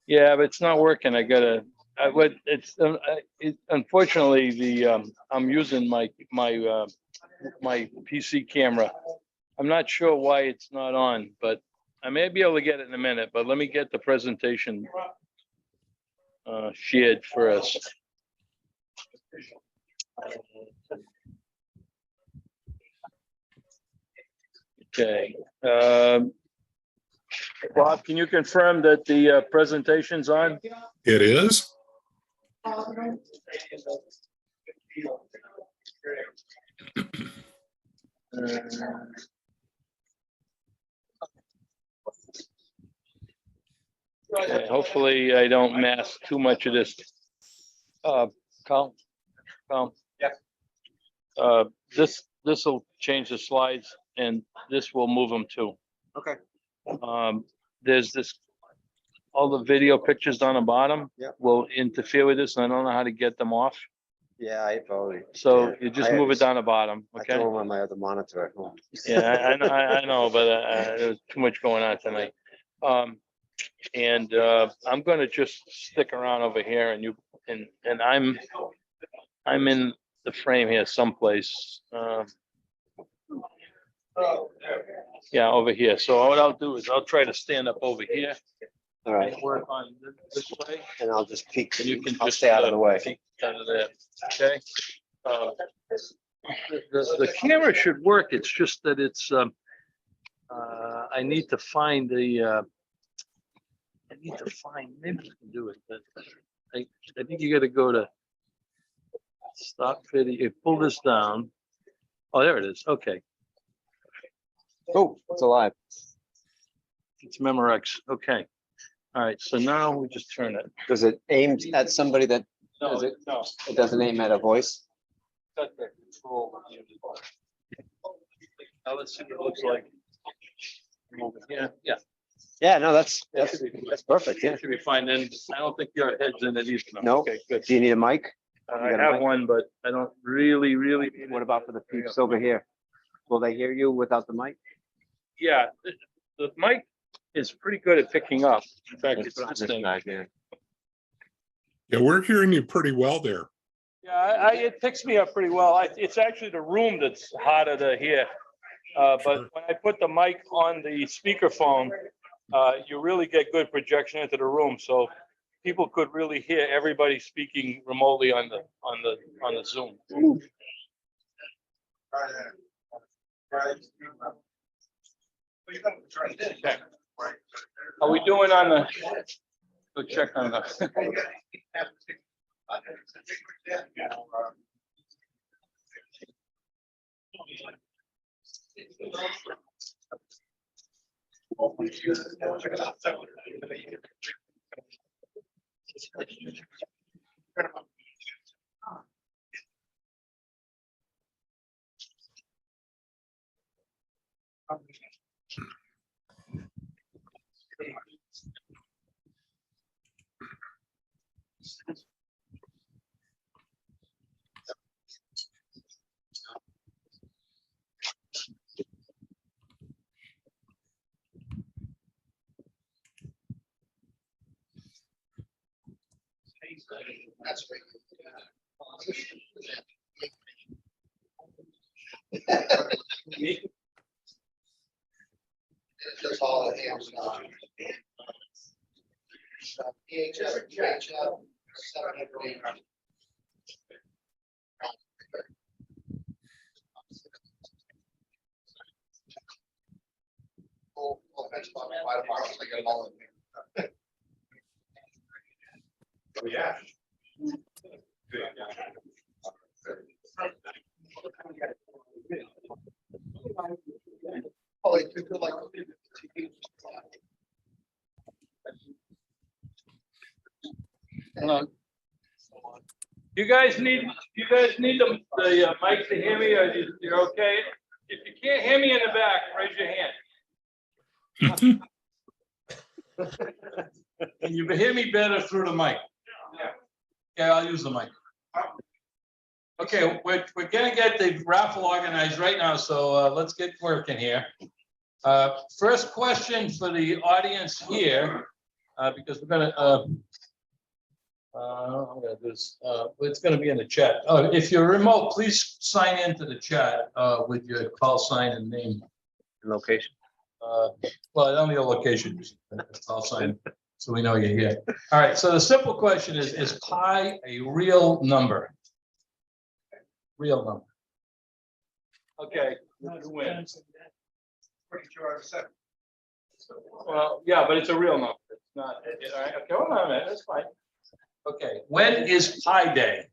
Yeah, but it's not working. I gotta. Unfortunately I'm using my PC camera. I'm not sure why it's not on, but I may be able to get it in a minute. But let me get the presentation shared first. Okay. Bob, can you confirm that the presentation's on? It is. Okay, hopefully I don't mask too much of this. Colin? Yeah. This will change the slides and this will move them too. Okay. There's this, all the video pictures on the bottom. Yeah. Will interfere with this and I don't know how to get them off. Yeah, I probably. So yeah, you just move it down the bottom, I okay? throw them on my other monitor at home. Yeah, I know, but there's too much going on tonight. I'm gonna just stick around over here and I'm in the frame here someplace. Yeah, over here. So what I'll do is I'll try to stand up over here. All right. And work on this way. And I'll just peek. And you can I'll just stay out of the way. peek out of there, okay? The camera should work. It's just that it's I need to find the maybe I can do it, but I think you gotta go to stop video, pull this down. Oh, there it is. Okay. Oh, it's alive. It's Memorex. Okay. All right. So now we just turn it. Does it aim at somebody that, No, Is it? no. it doesn't aim at a voice? Cut the control. Now let's see what it looks like. Over here. Yeah. Yeah, no, that's perfect. Yeah. Should be fine. Then I don't think your head's in it either. No. Okay, good. Do you need a mic? I got a have mic? one, but I don't really need What it. about for the peeps over here? Will they hear you without the mic? Yeah, the mic is pretty good at picking up. In fact, it's This this thing. guy here. Yeah, we're hearing you pretty well there. Yeah, it picks me up pretty well. It's actually the room that's harder to hear. But Sure. when I put the mic on the speakerphone, you really get good projection into the room. So people could really hear everybody speaking remotely on the Zoom. Okay. Are we doing on the? Go check on the. That's right. It's just all the hands on. PHF, 7 Full bench bottom, wide apart, I get them all in there. Oh, yeah. Oh, it could like. You guys need the mic to hear me, or you're okay? If you can't hear me in the back, raise your hand. Can you hear me better through the mic? Yeah. Yeah, I'll use the mic. Okay, we're gonna get the raffle organized right now, so let's get working here. First question for the audience here, because we're gonna, I'm gonna do this, it's gonna be in the chat. If you're remote, please sign into the chat with your call sign and name. Location. Well, only a location, call sign, so we know you're here. All right, so the simple question is pi a real number? Real number. Okay, who wins? Pretty sure I said. Well, yeah, but it's a real number. It's not, all right, okay, hold on a minute, that's fine. Okay, when is Pi Day?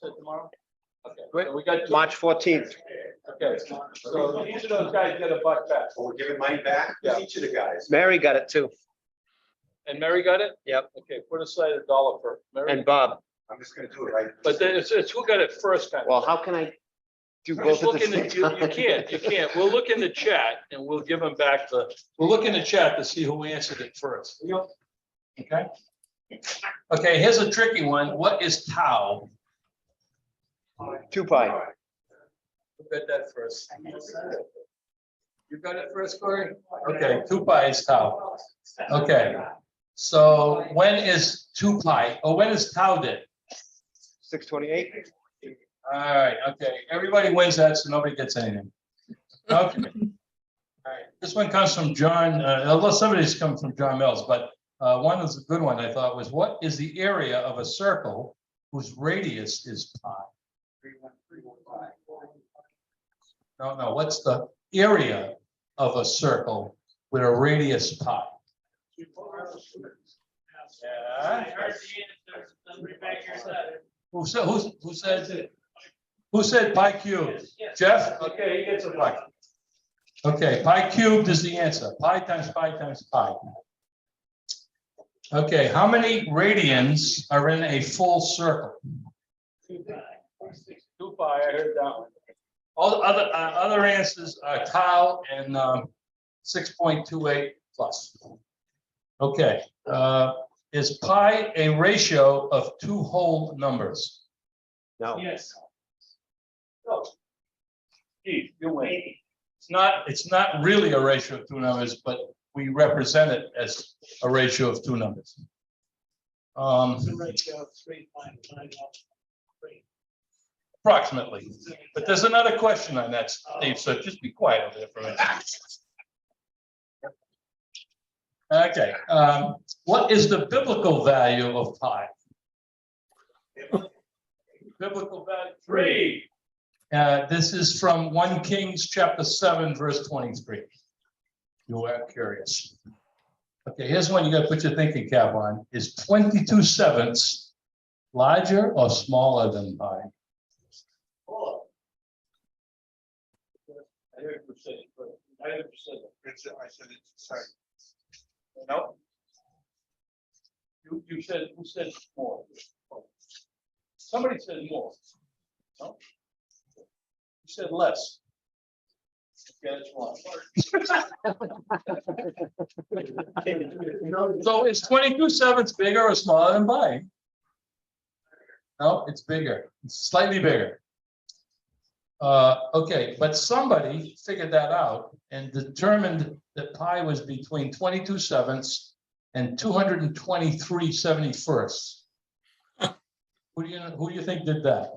So tomorrow? Okay, so we got, March 14th. okay, so each of those guys get a buck back. So we're giving money back Yeah. to each of the guys. Mary got it too. And Mary got it? Yep. Okay, put aside $1 for Mary. And Bob. I'm just gonna do it right. But then it's who got it first kind of. Well, how can I do Just both at look the in the, same time? you can't. We'll look in the chat and we'll give them back we'll look in the chat to see who answered it first. Okay? Okay, here's a tricky one. What is tau? 2 pi. Who got that first? You got it first, Corey? Okay, 2 pi is tau. Okay, so when is 2 pi? Or when is tau day? 628. All right, okay, everybody wins that, so nobody gets anything. Okay. All right, this one comes from John, although somebody's come from John Mills, but one is a good one, I thought, was what is the area of a circle whose radius is pi? No, what's the area of a circle with a radius pi? Yeah. Who said pi cubed? Jeff? Okay, he gets a buck. Okay, pi cubed is the answer. Pi times pi times pi. Okay, how many radians are in a full circle? 2 pi, I heard that one. All the other answers are tau and 6.28 plus. Okay, is pi a ratio of 2 whole numbers? No. Yes. No. Steve, you win. It's not really a ratio of 2 numbers, but we represent it as a ratio of 2 numbers. It's a ratio of 3.9. Approximately. But there's another question on that, Steve, so just be quiet over there for a minute. Okay, what is the biblical value of pi? Biblical value 3. This is from 1 Kings chapter 7, verse 23. You are curious. Okay, here's one you got to put your thinking cap on. Is 22/7 larger or smaller than pi? I heard you say it. I heard you say it. I said it's, sorry. No. You said, who said more? Somebody said more. No? You said less. Okay, that's wrong. So is 22/7 bigger or smaller than pi? No, it's bigger. It's slightly bigger. Okay, but somebody figured that out and determined that pi was between 22/7 and 223/71. Who do you think did that?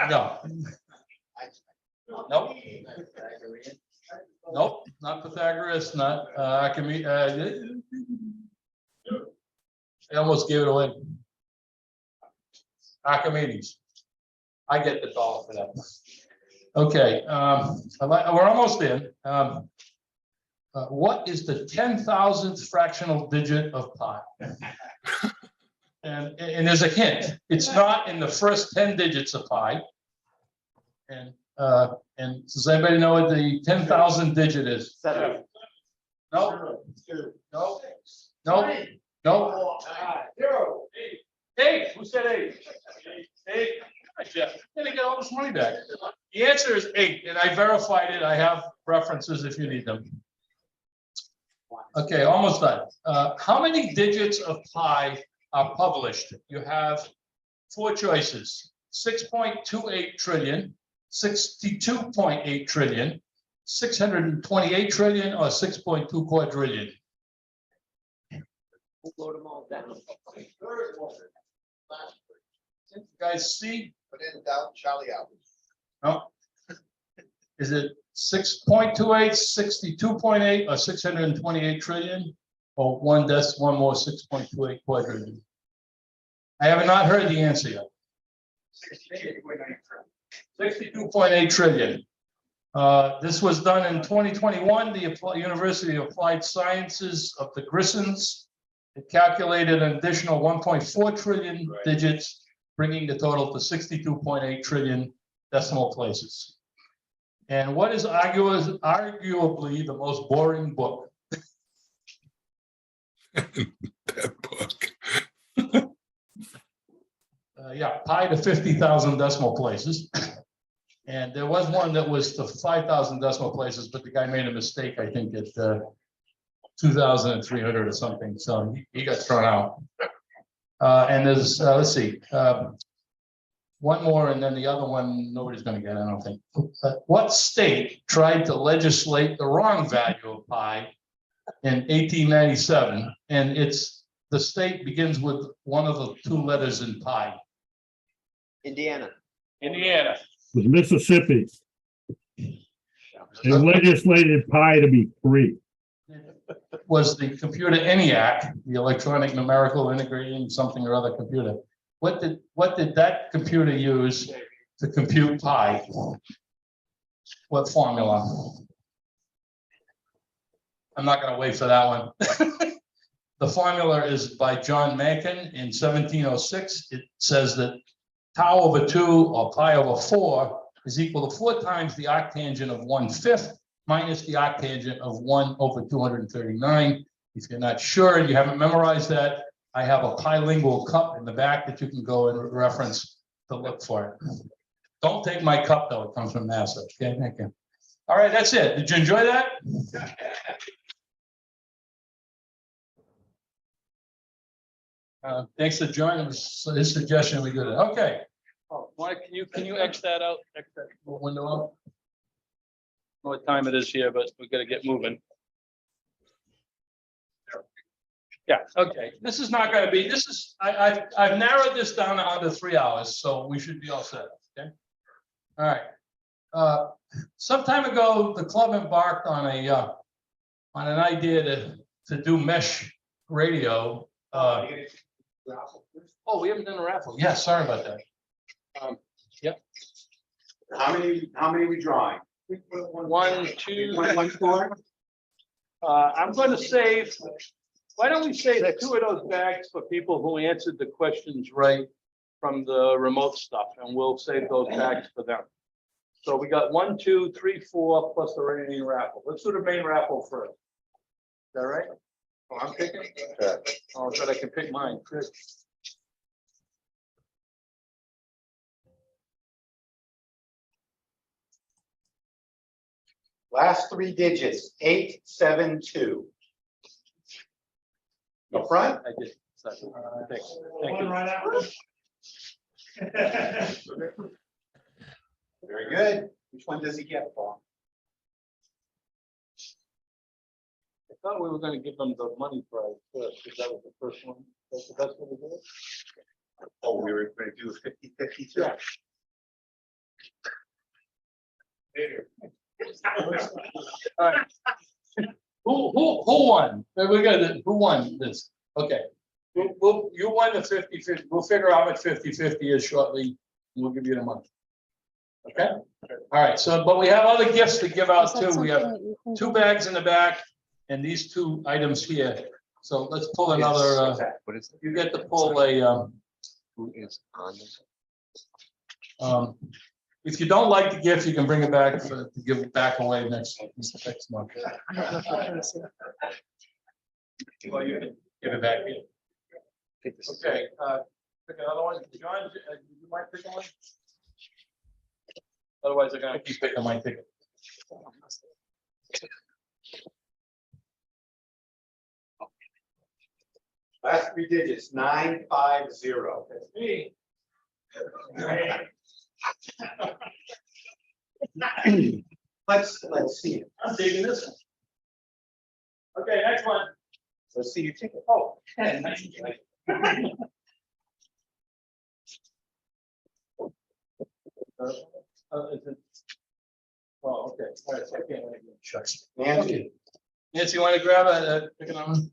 No. Nope. Nope, not Pythagoras, not Archimedes. I almost gave it away. Archimedes. I get the $1 for that. Okay, we're almost in. What is the 10,000th fractional digit of pi? And there's a hint. It's not in the first 10 digits of pi. And does anybody know what the 10,000 digit is? 7. No. No. No. No. 0. 8. Who said 8? 8. Jeff, you're gonna get all this money back. The answer is 8, and I verified it. I have references if you need them. Okay, almost done. How many digits of pi are published? You have four choices: 6.28 trillion, 62.8 trillion, 628 trillion, or 6.2 quadrillion. Who wrote them all down? You guys see? Put in down Charlie out. No. Is it 6.28, 62.8, or 628 trillion? Or one more 6.28 quadrillion? I have not heard the answer yet. 62.8 trillion. This was done in 2021. The University of Applied Sciences of the Grissons. It calculated an additional 1.4 trillion digits, bringing the total to 62.8 trillion decimal places. And what is arguably the most boring book? That book. Yeah, pi to 50,000 decimal places. And there was one that was to 5,000 decimal places, but the guy made a mistake, I think, at 2,300 or something. So he got thrown out. And there's, let's see, one more, and then the other one, nobody's going to get, I don't think. What state tried to legislate the wrong value of pi in 1897? And the state begins with one of the two letters in pi. Indiana. Indiana. Was Mississippi. They legislated pi to be free. Was the computer ENIAC, the electronic numerical integrating something or other computer. What did that computer use to compute pi? What formula? I'm not going to wait for that one. The formula is by John Macon in 1706. It says that tau over 2 or pi over 4 is equal to 4 times the arctangent of 1/5 minus the arctangent of 1 over 239. If you're not sure and you haven't memorized that, I have a bilingual cup in the back that you can go and reference to look for it. Don't take my cup though, it comes from NASA. Okay, thank you. All right, that's it. Did you enjoy that? Thanks for joining us. So his suggestion, we did it. Okay. Oh, Mike, can you X that out? X that window out? What time it is here, but we gotta get moving. Yeah, okay. This is not gonna be, I've narrowed this down to under 3 hours, so we should be all set, okay? All right. Some time ago, the club embarked on an idea to do mesh radio. Oh, we haven't done a raffle. Yeah, sorry about that. Yep. How many we drawing? 1, 2. One more? I'm going to save. Why don't we save 2 of those bags for people who answered the questions right from the remote stuff, and we'll save those bags for them. So we got 1, 2, 3, 4 plus the remaining raffle. Let's do the main raffle first. Is that right? Oh, I'm picking. Oh, but I can pick mine. Good. Last 3 digits, 872. Up front? I did. Thank you. Very good. Which one does he get, Paul? I thought we were going to give them the money prize first, because that was the first one. That's the best way to do it. Oh, we were going to do 50-50 too. Yeah. All right. Who won? We got who won this? Okay. You won the 50-50. We'll figure out what 50-50 is shortly. And we'll give you the money. Okay. All right. So, but we have other gifts to give out too. We have 2 bags in the back and these 2 items here. So let's pull another. What is it? You get to pull a. Who is on this? If you don't like the gift, you can bring it back to give it back away next month. Well, you can give it back here. Okay, pick another one. John, you might pick one. Otherwise, I'm gonna keep picking my ticket. Last 3 digits, 950. That's me. Let's see it. I'm taking this one. Okay, next one. Let's see your ticket. Oh. Oh, okay. All right, so I can't wait again. Shucks. Nancy. Nancy, you want to grab a pick another one?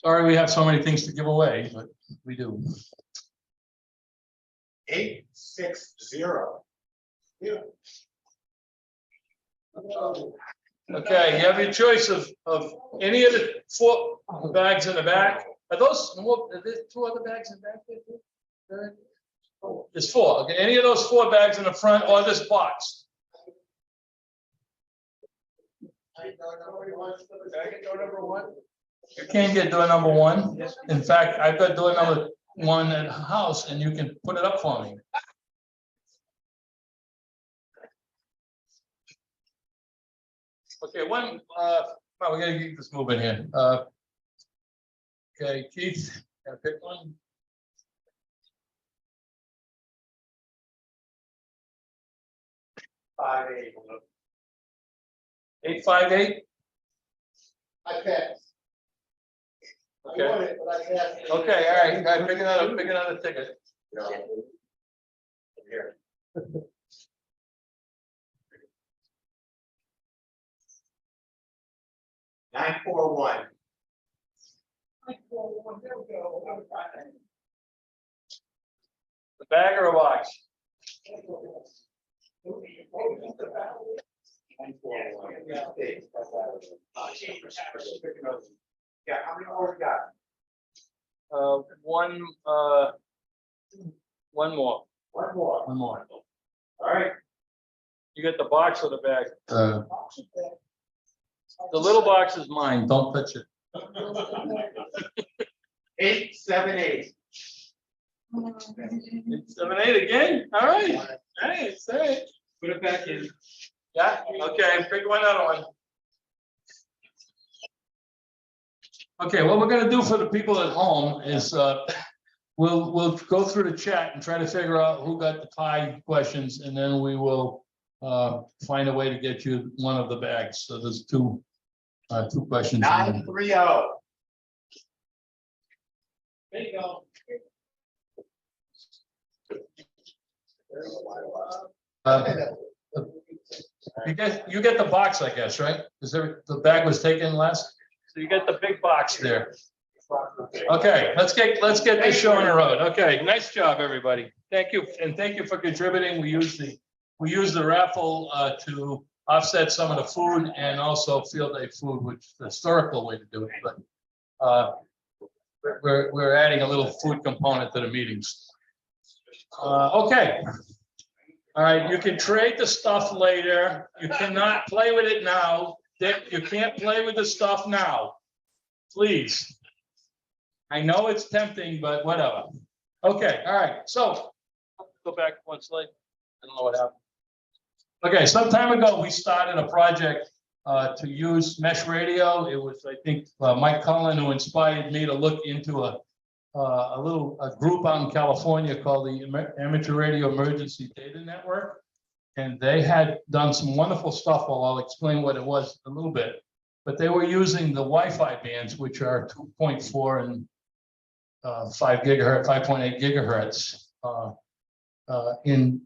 Sorry, we have so many things to give away, but we do. 860. Yeah. Okay, you have your choice of any of the 4 bags in the back. Are those, are there 2 other bags in the back there too? There's 4. Okay, any of those 4 bags in the front or this box? You can't get door number 1. In fact, I've got door number 1 at the house and you can put it up for me. Okay, well, we gotta keep this moving here. Okay, Keith, gotta pick one. $5.8. 858. I passed. Okay. I want it, but I passed. Okay, all right, guys, pick another ticket. No. Here. 941. The bag or a box? Yeah, how many more we got? One more. One more. One more. All right. You get the box or the bag? The little box is mine, don't touch it. 878. 878 again? All right. Hey, say. Put it back in. Yeah, okay, pick another one. Okay, what we're gonna do for the people at home is we'll go through the chat and try to figure out who got the pie questions, and then we will find a way to get you one of the bags. So there's two questions. 930. There you go. You get the box, I guess, right? Because the bag was taken last, so you get the big box there. Okay, let's get this show on the road. Okay, nice job, everybody. Thank you, and thank you for contributing. We use the raffle to offset some of the food and also field day food, which is the historical way to do it. But we're adding a little food component to the meetings. Okay. All right, you can trade the stuff later. You cannot play with it now. Dick, you can't play with the stuff now. Please. I know it's tempting, but whatever. Okay, all right, so go back one slide. I don't know what happened. Okay, some time ago, we started a project to use mesh radio. It was, I think, Mike Cullen who inspired me to look into a group out in California called the Amateur Radio Emergency Data Network. And they had done some wonderful stuff. Well, I'll explain what it was a little bit. But they were using the Wi-Fi bands, which are 2.4 and 5 gigahertz, 5.8 gigahertz.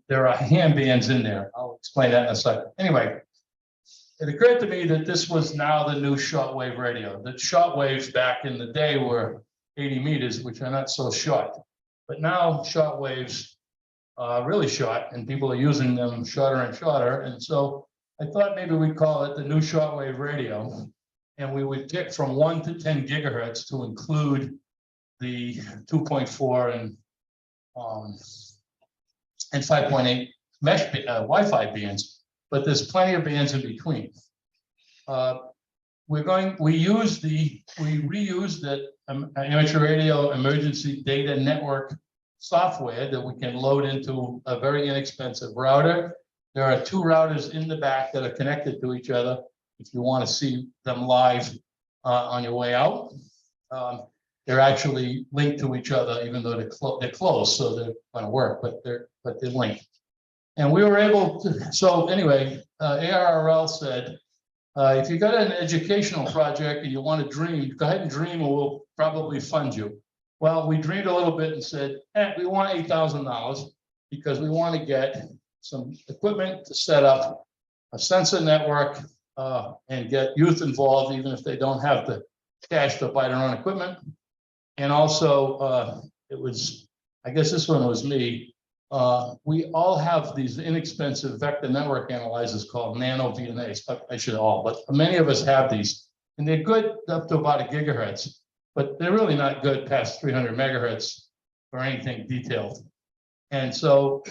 There are ham bands in there. I'll explain that in a second. Anyway, it occurred to me that this was now the new shortwave radio. The shortwaves back in the day were 80 meters, which are not so short. But now shortwaves are really short, and people are using them shorter and shorter. And so I thought maybe we'd call it the new shortwave radio. And we would get from 1 to 10 gigahertz to include the 2.4 and 5.8 mesh Wi-Fi bands, but there's plenty of bands in between. We reuse the Amateur Radio Emergency Data Network software that we can load into a very inexpensive router. There are 2 routers in the back that are connected to each other. If you want to see them live, on your way out. They're actually linked to each other, even though they're close, so they're going to work, but they're linked. And we were able to. So anyway, ARRL said, if you got an educational project and you want to dream, go ahead and dream, and we'll probably fund you. Well, we dreamed a little bit and said, we want $8,000 because we want to get some equipment to set up a sensor network and get youth involved, even if they don't have the cash to buy their own equipment. And also, it was, I guess this one was me. We all have these inexpensive vector network analyzers called nano VNAs. I should all, but many of us have these, and they're good up to about 1 gigahertz, but they're really not good past 300 megahertz for anything detailed. And so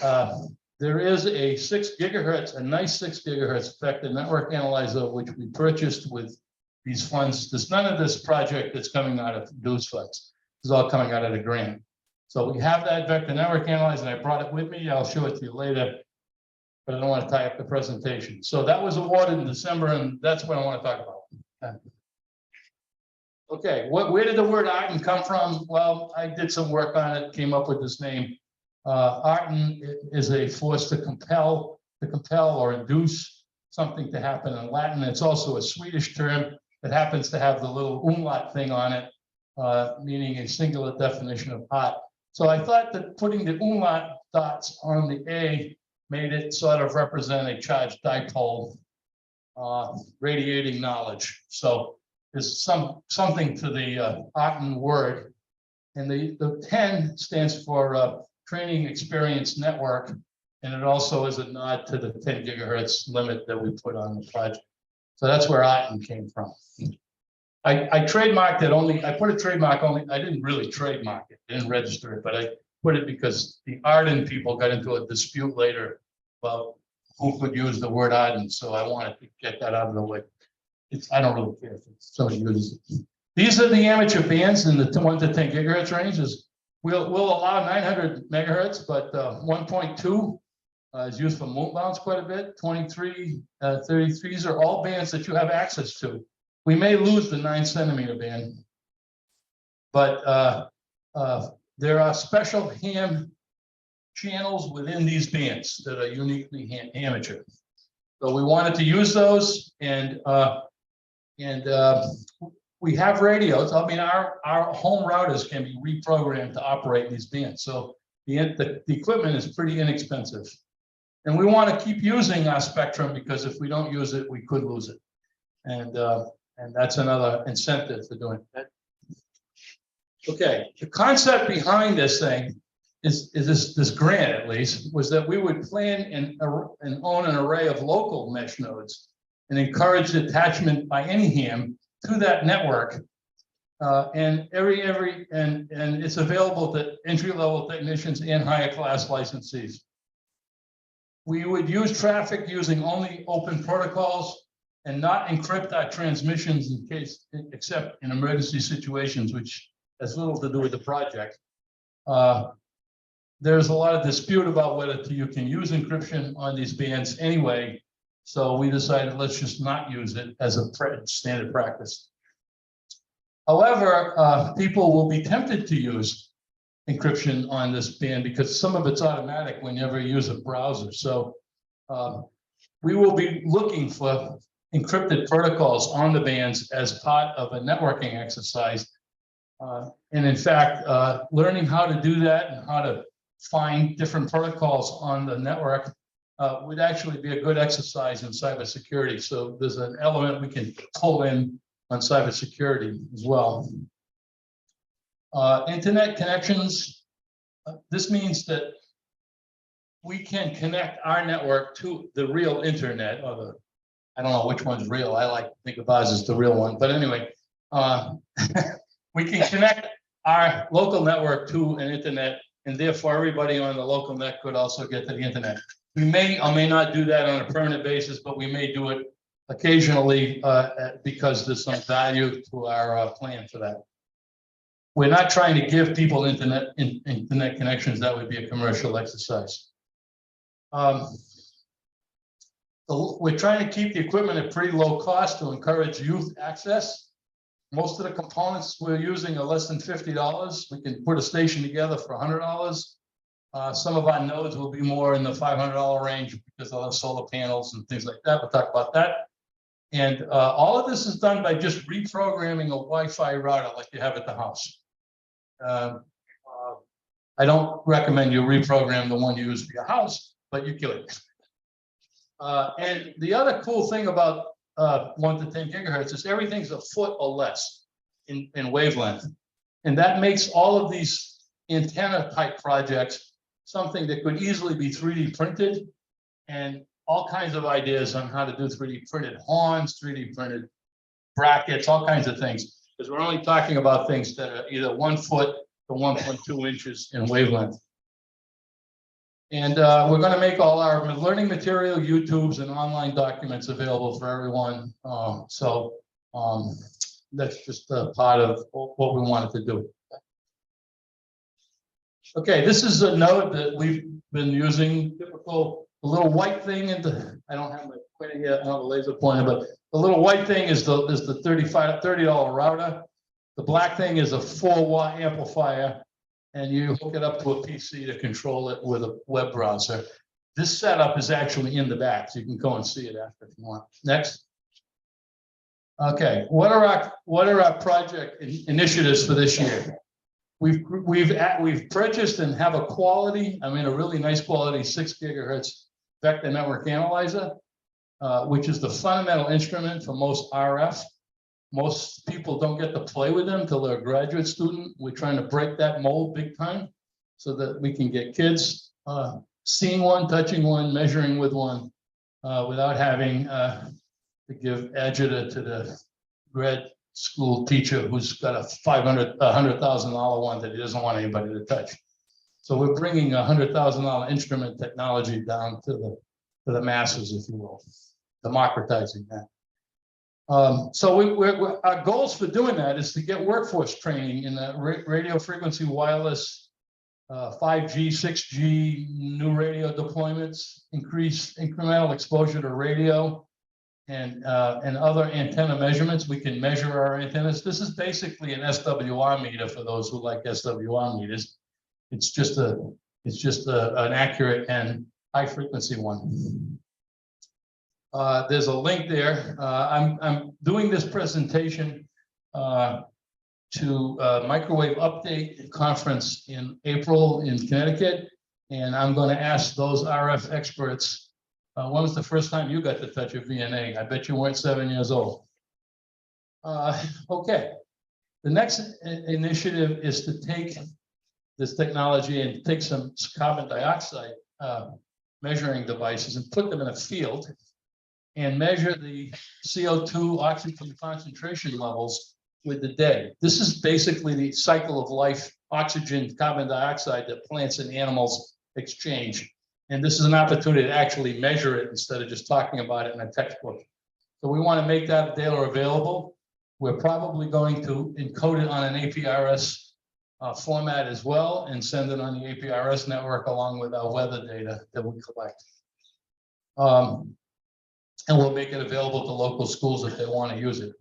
there is a 6 gigahertz, a nice 6 gigahertz vector network analyzer, which we purchased with these funds. There's none of this project that's coming out of those funds. It's all coming out of the grant. So we have that vector network analyzer, and I brought it with me. I'll show it to you later, but I don't want to tie up the presentation. So that was awarded in December, and that's what I want to talk about. Okay, where did the word ARTEN come from? Well, I did some work on it, came up with this name. ARTEN is a force to compel or induce something to happen in Latin. It's also a Swedish term that happens to have the little umlaut thing on it, meaning a singular definition of art. So I thought that putting the umlaut dots on the A made it sort of represent a charged dipole radiating knowledge. So there's something to the ARTEN word. And the 10 stands for Training Experience Network. And it also is a nod to the 10 gigahertz limit that we put on the project. So that's where ARTEN came from. I trademarked it only, I put a trademark only, I didn't really trademark it, didn't register it, but I put it because the ARTEN people got into a dispute later about who could use the word ARTEN. So I wanted to get that out of the way. I don't really care if somebody uses it. These are the amateur bands in the 1 to 10 gigahertz ranges. We'll allow 900 megahertz, but 1.2 is used for moon bounce quite a bit. 23, 33s are all bands that you have access to. We may lose the 9 centimeter band, but there are special ham channels within these bands that are uniquely amateur. So we wanted to use those, and we have radios. I mean, our home routers can be reprogrammed to operate these bands. So the equipment is pretty inexpensive. And we want to keep using our spectrum because if we don't use it, we could lose it. And that's another incentive for doing that. Okay, the concept behind this thing is this grant, at least, was that we would plan and own an array of local mesh nodes and encourage attachment by any ham to that network. And it's available to entry-level technicians and higher class licensees. We would use traffic using only open protocols and not encrypt our transmissions in case, except in emergency situations, which has little to do with the project. There's a lot of dispute about whether you can use encryption on these bands anyway. So we decided let's just not use it as a standard practice. However, people will be tempted to use encryption on this band because some of it's automatic whenever you use a browser. So we will be looking for encrypted protocols on the bands as part of a networking exercise. And in fact, learning how to do that and how to find different protocols on the network would actually be a good exercise in cybersecurity. So there's an element we can pull in on cybersecurity as well. Internet connections. This means that we can connect our network to the real internet, or the, I don't know which one's real. I like to think of ours as the real one, but anyway, we can connect our local network to an internet, and therefore everybody on the local net could also get to the internet. We may or may not do that on a permanent basis, but we may do it occasionally because there's some value to our plan for that. We're not trying to give people internet connections. That would be a commercial exercise. So we're trying to keep the equipment at pretty low cost to encourage youth access. Most of the components we're using are less than $50. We can put a station together for $100. Some of our nodes will be more in the $500 range because they'll have solar panels and things like that. We'll talk about that. And all of this is done by just reprogramming a Wi-Fi router like you have at the house. I don't recommend you reprogram the one you use for your house, but you could. And the other cool thing about 1 to 10 gigahertz is everything's a foot or less in wavelength. And that makes all of these antenna type projects something that could easily be 3D printed, and all kinds of ideas on how to do 3D printed horns, 3D printed brackets, all kinds of things. Because we're only talking about things that are either 1 foot to 1.2 inches in wavelength. And we're going to make all our learning material, YouTubes, and online documents available for everyone. That's just a part of what we wanted to do. Okay, this is a node that we've been using. Typical, the little white thing in the, I don't have my pointer yet, I don't have a laser pointer, but the little white thing is the $30 router. The black thing is a 4-watt amplifier, and you hook it up to a PC to control it with a web browser. This setup is actually in the back, so you can go and see it after if you want. Next. Okay, what are our project initiatives for this year? We've purchased and have a quality, I mean a really nice quality 6 gigahertz vector network analyzer, which is the fundamental instrument for most RF. Most people don't get to play with them until they're a graduate student. We're trying to break that mold big time so that we can get kids seeing one, touching one, measuring with one, without having to give agita to the grad school teacher who's got a $100,000 one that he doesn't want anybody to touch. So we're bringing $100,000 instrument technology down to the masses, if you will, democratizing that. So our goals for doing that is to get workforce training in the radio frequency wireless, 5G, 6G, new radio deployments, increase incremental exposure to radio, and other antenna measurements. We can measure our antennas. This is basically an SWR meter for those who like SWR meters. It's just an accurate and high frequency one. There's a link there. I'm doing this presentation to Microwave Update Conference in April in Connecticut, and I'm going to ask those RF experts. When was the first time you got to touch a VNA? I bet you weren't 7 years old. Okay, the next initiative is to take this technology and take some carbon dioxide measuring devices and put them in a field and measure the CO2 oxygen concentration levels with the day. This is basically the cycle of life, oxygen, carbon dioxide that plants and animals exchange. And this is an opportunity to actually measure it instead of just talking about it in a textbook. So we want to make that data available. We're probably going to encode it on an APRS format as well and send it on the APRS network along with our weather data that we collect. And we'll make it available to local schools if they want to use it.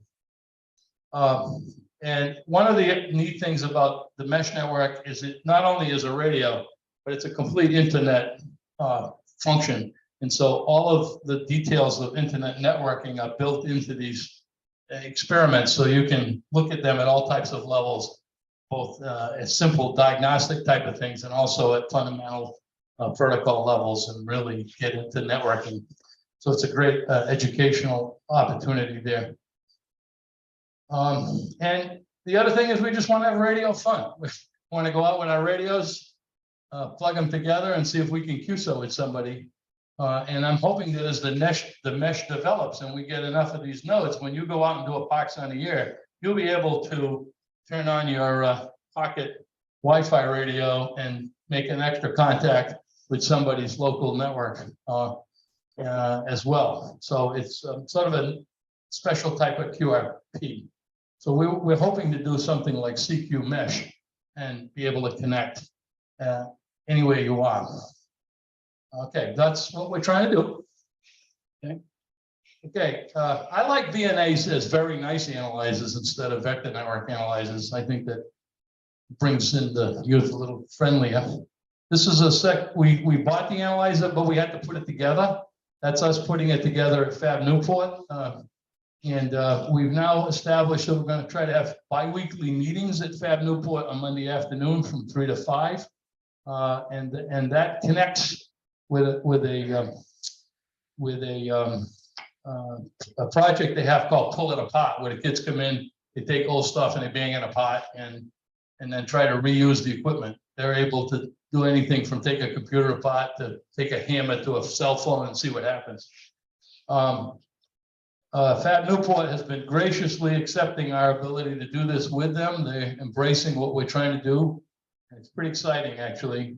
And one of the neat things about the mesh network is it not only is a radio, but it's a complete internet function. And so all of the details of internet networking are built into these experiments. So you can look at them at all types of levels, both as simple diagnostic type of things and also at fundamental protocol levels and really get into networking. So it's a great educational opportunity there. And the other thing is we just want to have radio fun. We want to go out with our radios, plug them together and see if we can QSO with somebody. And I'm hoping that as the mesh develops and we get enough of these nodes, when you go out and do a POX on a year, you'll be able to turn on your pocket Wi-Fi radio and make an extra contact with somebody's local network as well. So it's sort of a special type of QRP. So we're hoping to do something like CQ mesh and be able to connect anywhere you are. Okay, that's what we're trying to do. Okay. Okay, I like VNAs as very nice analyzers instead of vector network analyzers. I think that brings in the youth a little friendlier. This is we bought the analyzer, but we had to put it together. That's us putting it together at Fab Newport. We've now established that we're going to try to have bi-weekly meetings at Fab Newport on Monday afternoon from 3 to 5. And that connects with a project they have called Pull It Apart, where the kids come in, they take old stuff and they bang it apart and then try to reuse the equipment. They're able to do anything from take a computer apart to take a hammer to a cell phone and see what happens. Fab Newport has been graciously accepting our ability to do this with them. They're embracing what we're trying to do. It's pretty exciting, actually.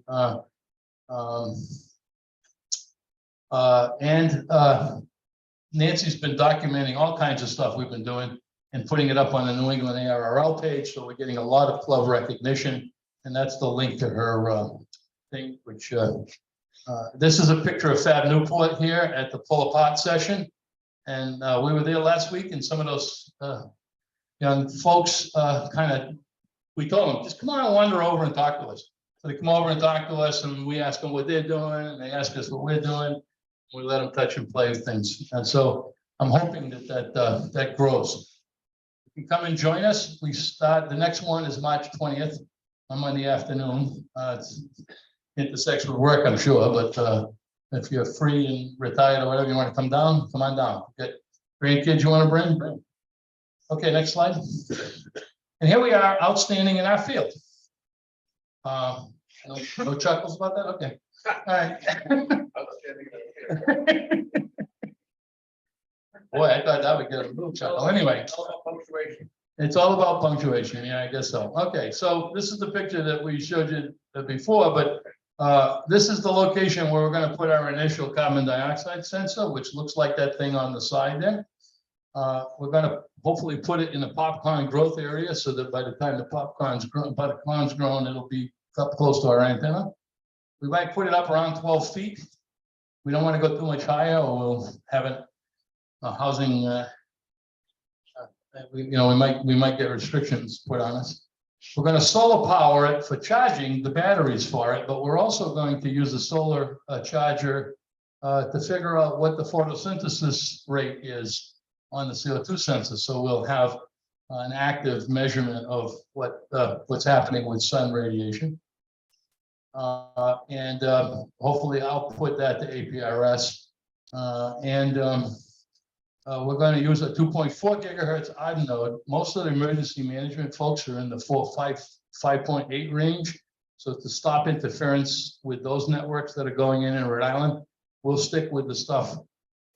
Nancy's been documenting all kinds of stuff we've been doing and putting it up on the New England ARRL page. So we're getting a lot of club recognition. And that's the link to her thing, which this is a picture of Fab Newport here at the Pull Apart session. And we were there last week, and some of those young folks we told them, just come on and wander over and talk to us. So they come over and talk to us, and we ask them what they're doing, and they ask us what we're doing. We let them touch and play with things. And so I'm hoping that grows. You can come and join us. We start, the next one is March 20th on Monday afternoon. It's intersects with work, I'm sure, but if you're free and retired or whatever, you want to come down, come on down. Get grandkids you want to bring? Okay, next slide. And here we are, outstanding in our field. No chuckles about that? Okay. All right. Boy, I thought that would get a little chuckle. Anyway, it's all about punctuation. Yeah, I guess so. Okay, so this is the picture that we showed you before, but this is the location where we're going to put our initial carbon dioxide sensor, which looks like that thing on the side there. We're going to hopefully put it in a popcorn growth area so that by the time the popcorn's grown, it'll be up close to our antenna. We might put it up around 12 feet. We don't want to go too much higher, or we'll have it housing. We might get restrictions put on us. We're going to solar power it for charging the batteries for it, but we're also going to use the solar charger to figure out what the photosynthesis rate is on the CO2 sensor. So we'll have an active measurement of what's happening with sun radiation. Hopefully output that to APRS. We're going to use a 2.4 gigahertz odd node. Most of the emergency management folks are in the 5.8 range. So to stop interference with those networks that are going in Rhode Island, we'll stick with the stuff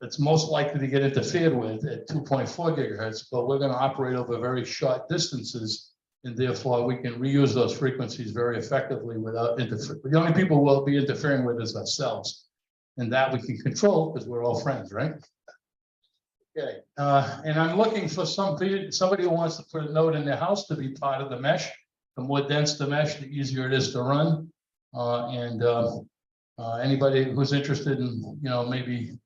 that's most likely to get interfered with at 2.4 gigahertz, but we're going to operate over very short distances, and therefore we can reuse those frequencies very effectively without interfering. The only people we'll be interfering with is ourselves, and that we can control because we're all friends, right? Okay, and I'm looking for somebody who wants to put a node in their house to be part of the mesh. The more dense the mesh, the easier it is to run. Anybody who's interested in, maybe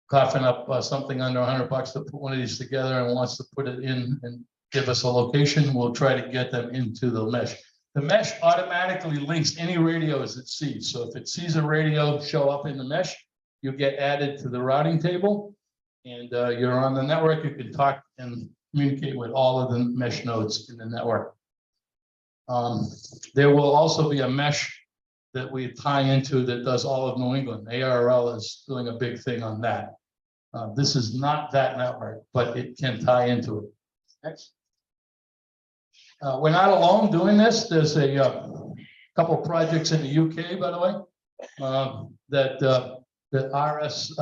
coughing up something under $100 to put one of these together and wants to put it in and give us a location, we'll try to get them into the mesh. The mesh automatically links any radios it sees. So if it sees a radio show up in the mesh, you get added to the routing table, and you're on the network. You can talk and communicate with all of the mesh nodes in the network. There will also be a mesh that we tie into that does all of New England. ARRL is doing a big thing on that. This is not that network, but it can tie into it. Next. We're not alone doing this. There's a couple projects in the UK, by the way, that RS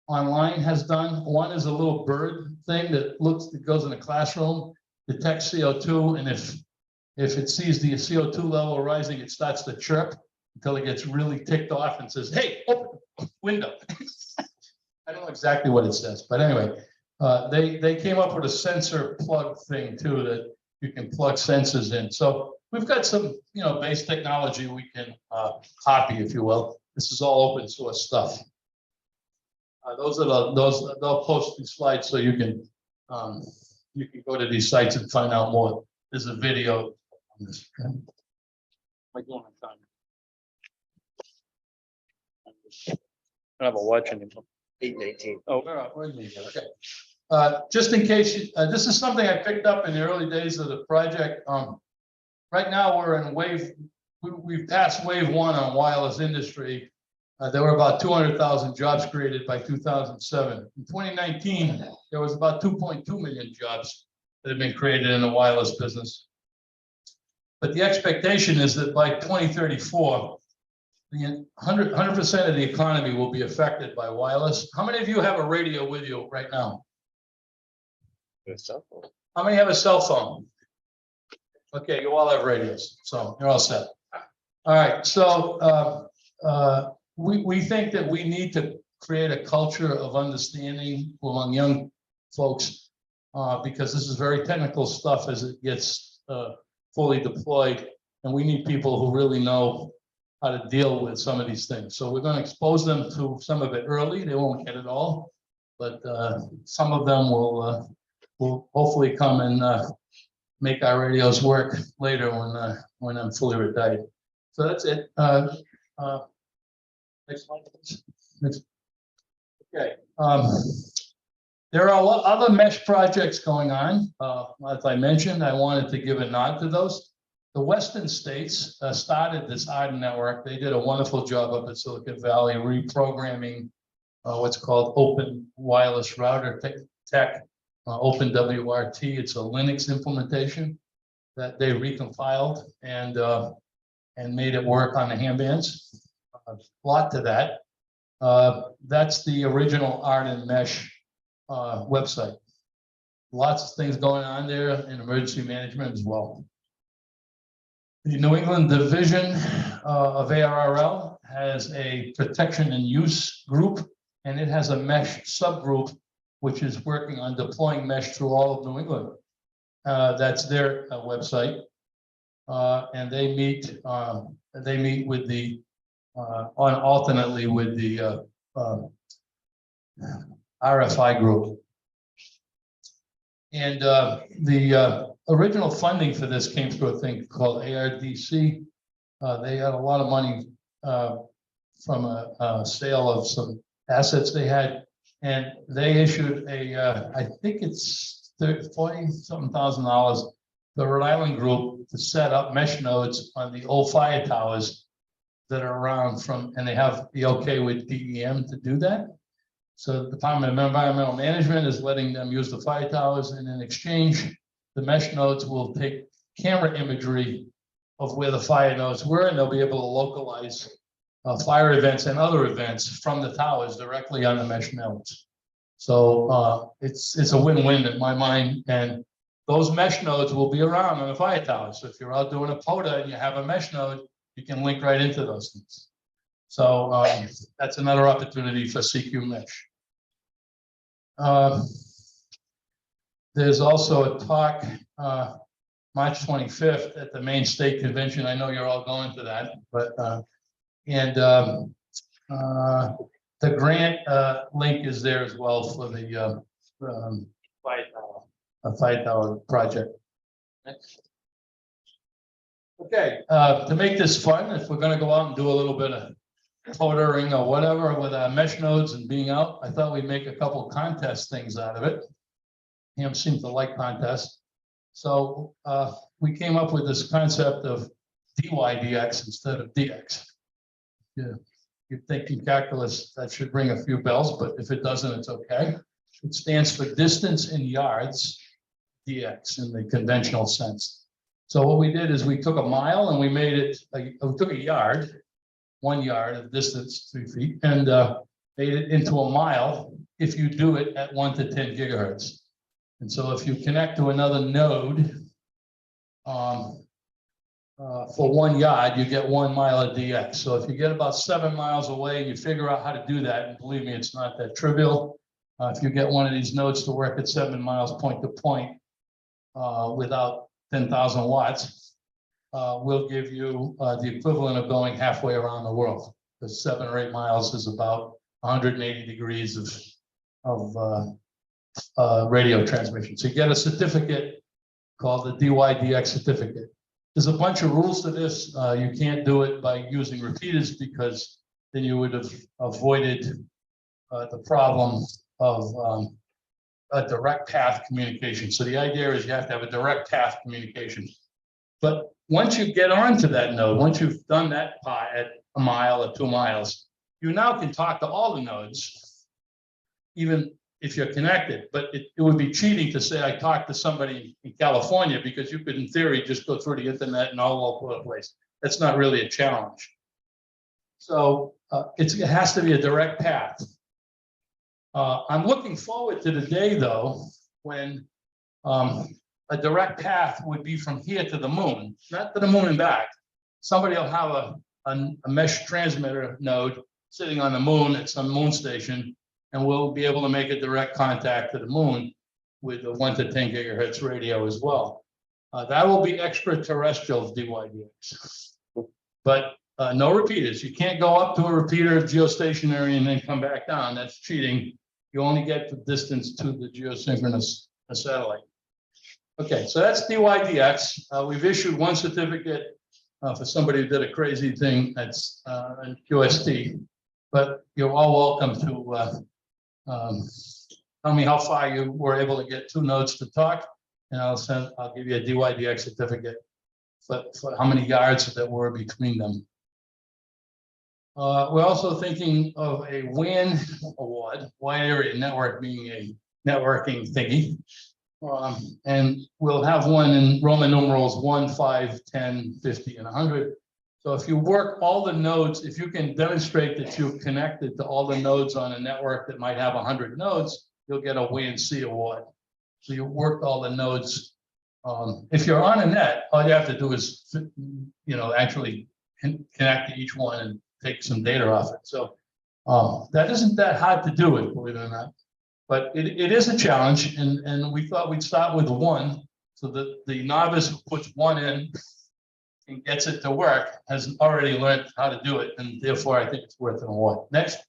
Online has done. One is a little bird thing that goes in a classroom, detects CO2, and if it sees the CO2 level rising, it starts to chirp until it gets really ticked off and says, "Hey, open window." I don't know exactly what it says, but anyway, they came up with a sensor plug thing too that you can plug sensors in. So we've got some, base technology we can copy, if you will. This is all open source stuff. Those are they'll post these slides so you can go to these sites and find out more. There's a video on this. Okay? Like one time. I don't have a watch anymore. 8:19. Oh, where are you? Okay. Just in case, this is something I picked up in the early days of the project. Right now, we're in wave, we've passed wave one on wireless industry. There were about 200,000 jobs created by 2007. In 2019, there was about 2.2 million jobs that have been created in the wireless business. But the expectation is that by 2034, the 100% of the economy will be affected by wireless. How many of you have a radio with you right now? How many have a cell phone? Okay, you all have radios, so you're all set. All right, so we think that we need to create a culture of understanding among young folks because this is very technical stuff as it gets fully deployed, and we need people who really know how to deal with some of these things. So we're going to expose them to some of it early. They won't get it all, but some of them will hopefully come and make our radios work later when I'm fully retired. So that's it. Next slide, please. Next. Okay. There are other mesh projects going on. As I mentioned, I wanted to give a nod to those. The Western states started this ARTEN network. They did a wonderful job up at Silicon Valley reprogramming what's called Open Wireless Router Tech, Open WRT. It's a Linux implementation that they recompiled and made it work on the handbands. A lot to that. That's the original ARTEN mesh website. Lots of things going on there in emergency management as well. The New England division of ARRL has a protection and use group, and it has a mesh subgroup, which is working on deploying mesh through all of New England. That's their website, and they meet with the alternately with the RFI group. And the original funding for this came through a thing called ARDC. They had a lot of money from a sale of some assets they had, and they issued I think it's $40-something thousand the Rhode Island group to set up mesh nodes on the old fire towers that are around and they have the okay with DEM to do that. So the Department of Environmental Management is letting them use the fire towers, and in exchange, the mesh nodes will take camera imagery of where the fire nodes were, and they'll be able to localize fire events and other events from the towers directly on the mesh nodes. So it's a win-win in my mind, and those mesh nodes will be around on the fire towers. So if you're out doing a POTA and you have a mesh node, you can link right into those things. So that's another opportunity for CQ mesh. There's also a talk March 25th at the Maine State Convention. I know you're all going to that, but the grant link is there as well for the fire tower project. Next. Okay, to make this fun, if we're going to go out and do a little bit of POTAing or whatever with our mesh nodes and being out, I thought we'd make a couple contest things out of it. Ham seems to like contests. So we came up with this concept of DYDX instead of DX. Yeah, you'd think in calculus that should ring a few bells, but if it doesn't, it's okay. It stands for distance in yards, DX in the conventional sense. So what we did is we took a mile and we made it, we took a yard, 1 yard of distance, 3 feet, and made it into a mile if you do it at 1 to 10 gigahertz. And so if you connect to another node for 1 yard, you get 1 mile of DX. So if you get about 7 miles away and you figure out how to do that, and believe me, it's not that trivial. If you get one of these nodes to work at 7 miles point to point without 10,000 watts, we'll give you the equivalent of going halfway around the world. Because 7 or 8 miles is about 180 degrees of radio transmission. So you get a certificate called the DYDX certificate. There's a bunch of rules to this. You can't do it by using repeaters because then you would have avoided the problem of a direct path communication. So the idea is you have to have a direct path communication. But once you get onto that node, once you've done that pi at a mile or 2 miles, you now can talk to all the nodes, even if you're connected. But it would be cheating to say I talked to somebody in California, because you could, in theory, just go through the internet and all over the place. That's not really a challenge. So it has to be a direct path. I'm looking forward to the day, though, when a direct path would be from here to the moon, not to the moon and back. Somebody will have a mesh transmitter node sitting on the moon at some moon station, and we'll be able to make a direct contact to the moon with a 1 to 10 gigahertz radio as well. That will be extraterrestrial DYDX, but no repeaters. You can't go up to a repeater geostationary and then come back down. That's cheating. You only get the distance to the geosynchronous satellite. Okay, so that's DYDX. We've issued 1 certificate for somebody who did a crazy thing. That's in QST, but you're all welcome to tell me how far you were able to get 2 nodes to talk, and I'll give you a DYDX certificate for how many yards that were between them. We're also thinking of a WAN award, wide area network being a networking thingy. And we'll have one in Roman numerals 1, 5, 10, 50, and 100. So if you work all the nodes, if you can demonstrate that you've connected to all the nodes on a network that might have 100 nodes, you'll get a WAN-C award. So you worked all the nodes. If you're on a net, all you have to do is, actually connect to each one and take some data off it. So that isn't that hard to do it, believe it or not. But it is a challenge, and we thought we'd start with 1, so that the novice who puts 1 in and gets it to work has already learned how to do it, and therefore I think it's worth an award. Next.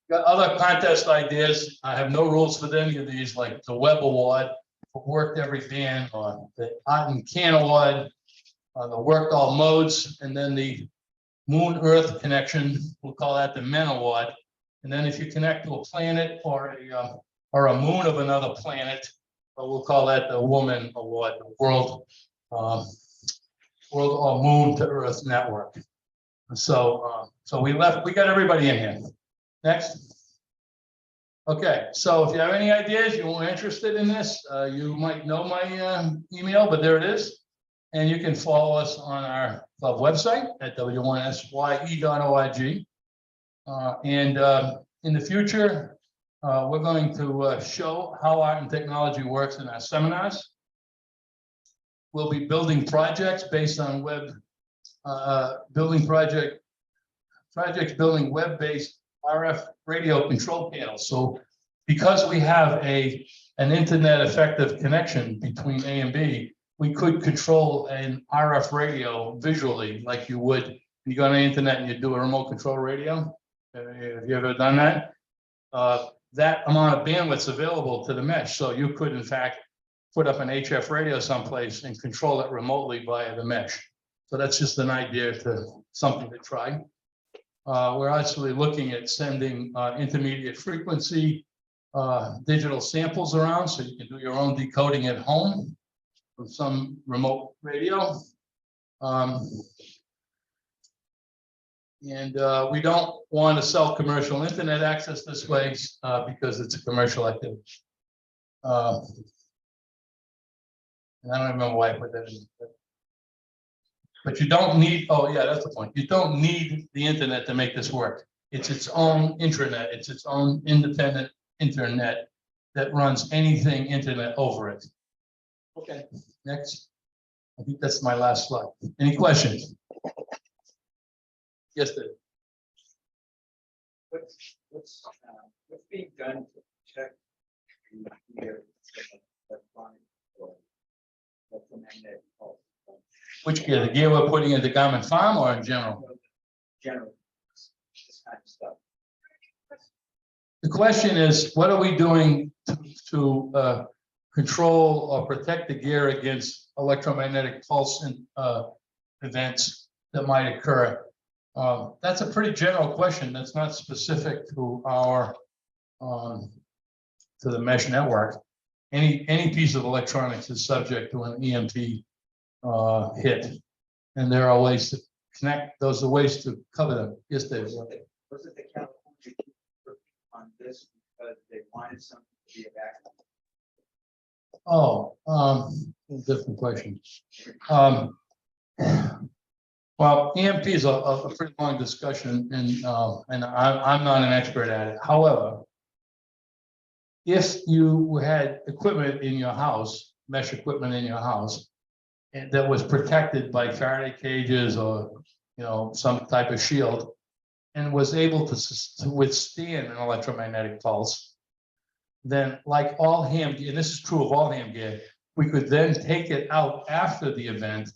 Got other contest ideas. I have no rules for any of these, like the Web Award for Worked Every Band, or the ARTEN Can Award, the Worked All Modes, and then the Moon Earth Connection, we'll call that the Men Award. And then if you connect to a planet or a moon of another planet, we'll call that the Woman Award, the World or Moon to Earth Network. So we got everybody in here. Next. Okay, so if you have any ideas, you're interested in this, you might know my email, but there it is. And you can follow us on our club website at w1sye.org. And in the future, we're going to show how art and technology works in our seminars. We'll be building projects based on building web-based RF radio control panels. So because we have an internet effective connection between A and B, we could control an RF radio visually, like you would when you go on the internet and you do a remote control radio. Have you ever done that? That amount of bandwidth's available to the mesh. So you could, in fact, put up an HF radio someplace and control it remotely via the mesh. So that's just an idea something to try. We're actually looking at sending intermediate frequency digital samples around, so you can do your own decoding at home from some remote radio. And we don't want to sell commercial internet access this way because it's a commercial activity. And I don't remember why I put that in. But you don't need, oh yeah, that's the point. You don't need the internet to make this work. It's its own intranet. It's its own independent internet that runs anything internet over it. Okay, next. I think that's my last slide. Any questions? Yes, Dave. What's being done to check the gear that's fine for electromagnetic pulse? Which gear? The gear we're putting into Garmin Farm or in general? General, this kind of stuff. The question is, what are we doing to control or protect the gear against electromagnetic pulse and events that might occur? That's a pretty general question. That's not specific to our to the mesh network. Any piece of electronics is subject to an EMP hit, and there are ways to connect. Those are ways to cover them. Yes, David. Was it the California on this because they wanted something to be a backup? Oh, different question. Well, EMP is a pretty long discussion, and I'm not an expert at it. However, if you had equipment in your house, mesh equipment in your house, and that was protected by Faraday cages or some type of shield, and was able to withstand an electromagnetic pulse, then like all ham gear, and this is true of all ham gear, we could then take it out after the event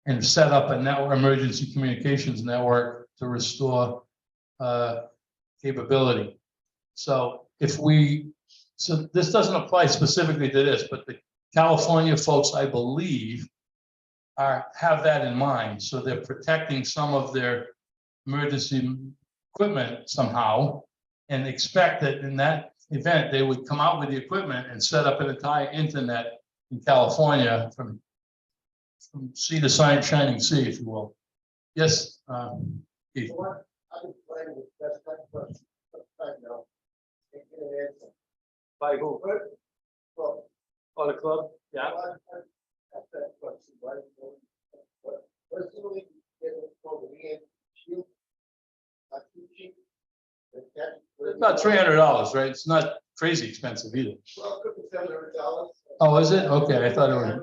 and set up a network, emergency communications network to restore capability. So so this doesn't apply specifically to this, but the California folks, I believe, have that in mind. So they're protecting some of their emergency equipment somehow, and expect that in that event, they would come out with the equipment and set up an entire internet in California from sea to shining sea, if you will. Yes. Keith. By who? Oh, the club? Yeah. It's about $300, right? It's not crazy expensive either. Oh, is it? Okay, I thought it was.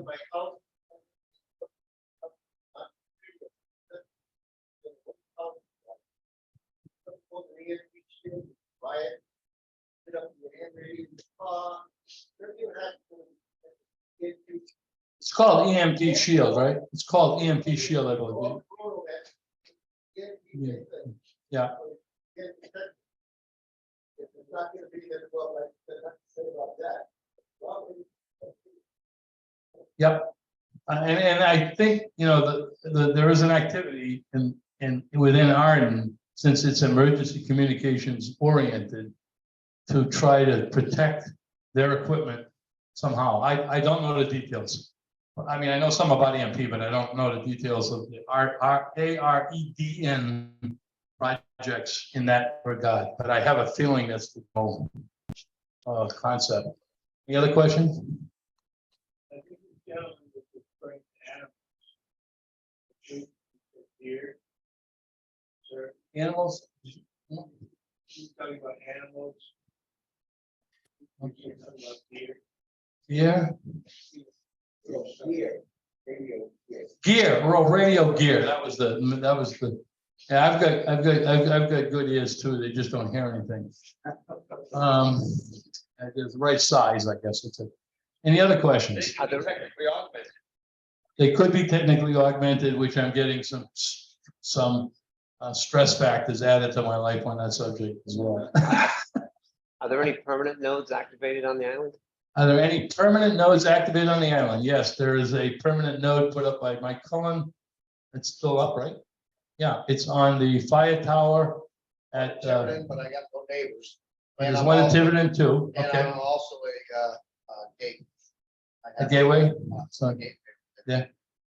It's called EMP Shield, right? It's called EMP Shield, I believe. Yeah. Yeah. Yep. And I think, there is an activity within ARTEN, since it's emergency communications oriented, to try to protect their equipment somehow. I don't know the details. I mean, I know some about EMP, but I don't know the details of the AREDN projects in that regard. But I have a feeling that's the whole concept. Any other questions? I think the gentleman was referring to animals. Deer. Sir, Animals? he's talking about animals. He's talking about deer. Yeah. Deer. Radio. Gear, radio gear. That was the. Yeah, I've got good ears too. They just don't hear anything. It's the right size, I guess. Any other questions? Technically augmented. They could be technically augmented, which I'm getting some stress factors added to my life on that subject as well. Are there any permanent nodes activated on the island? Are there any permanent nodes activated on the island? Yes, there is a permanent node put up by Mike Cullen. It's still up, right? Yeah, it's on the fire tower at. But I got no neighbors. There's I'm one in also- Tiverton too. And Okay, I'm also a gate. a gateway. A So, gate.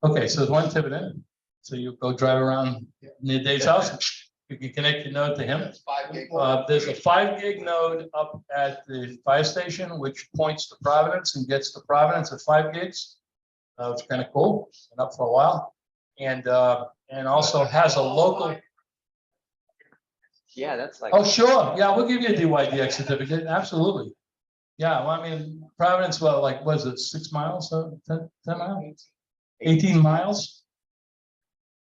okay, so there's one Tiverton. So you go drive around near Dave's house. You can connect your node to him. It's 5 gig. There's a 5 gig node up at the fire station, which points to Providence and gets to Providence at 5 gigs. It's kind of cool. Been up for a while, and also has a local. Yeah, that's like. Oh, sure. Yeah, we'll give you a DYDX certificate. Absolutely. Yeah, well, I mean, Providence, well, like, was it 6 miles? 10 miles? 18 miles?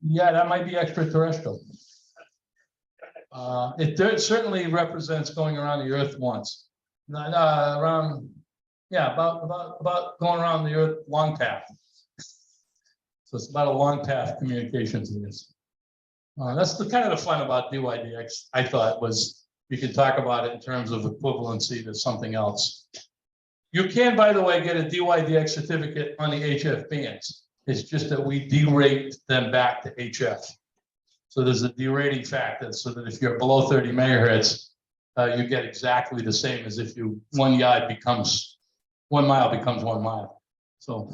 Yeah, that might be extraterrestrial. It certainly represents going around the Earth once. Around, yeah, about going around the Earth long path. So it's about a long path communications in this. That's the kind of the fun about DYDX, I thought, was you can talk about it in terms of equivalency to something else. You can, by the way, get a DYDX certificate on the HF bands. It's just that we derate them back to HF. So there's a derating factor, so that if you're below 30 megahertz, you get exactly the same as if 1 mile becomes 1 mile. So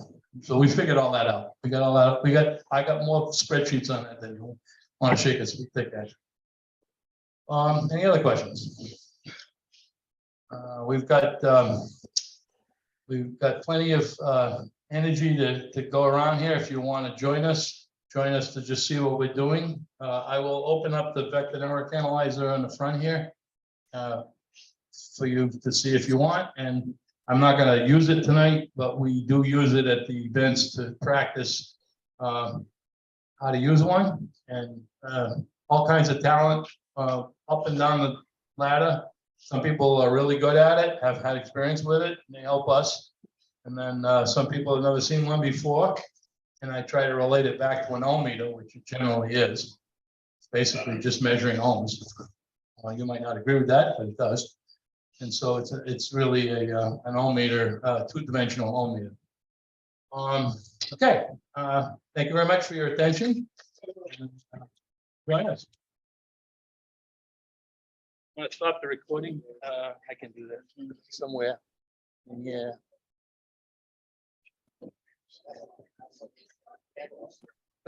we figured all that out. We got all that. I got more spreadsheets on that than you want to shake a stick at. Any other questions? We've got plenty of energy to go around here. If you want to join us to just see what we're doing. I will open up the vector network analyzer on the front here for you to see if you want. And I'm not going to use it tonight, but we do use it at the events to practice how to use one, and all kinds of talent up and down the ladder. Some people are really good at it, have had experience with it, and they help us. And then some people have never seen one before. And I try to relate it back to an ohm meter, which it generally is. It's basically just measuring ohms. You might not agree with that, but it does. And so it's really an ohm meter, two-dimensional ohm meter. Okay, thank you very much for your attention. Join us. Want to stop the recording? I can do that somewhere. Yeah.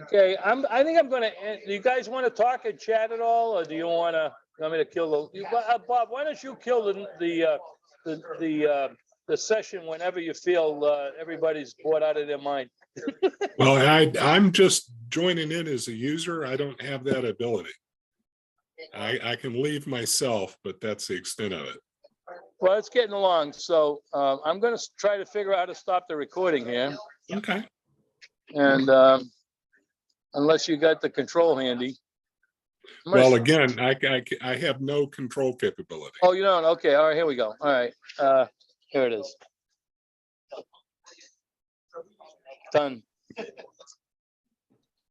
Okay, I think I'm gonna end. Do you guys want to talk and chat at all, or do you want me to kill Bob, why don't you kill the session whenever you feel everybody's bored out of their mind? Well, I'm just joining in as a user. I don't have that ability. I can leave myself, but that's the extent of it. Well, it's getting along, so I'm gonna try to figure out how to stop the recording here. Okay. And unless you got the control handy. Well, again, I have no control capability. Oh, you don't? Okay, all right, here we go. All right, here it is. Done.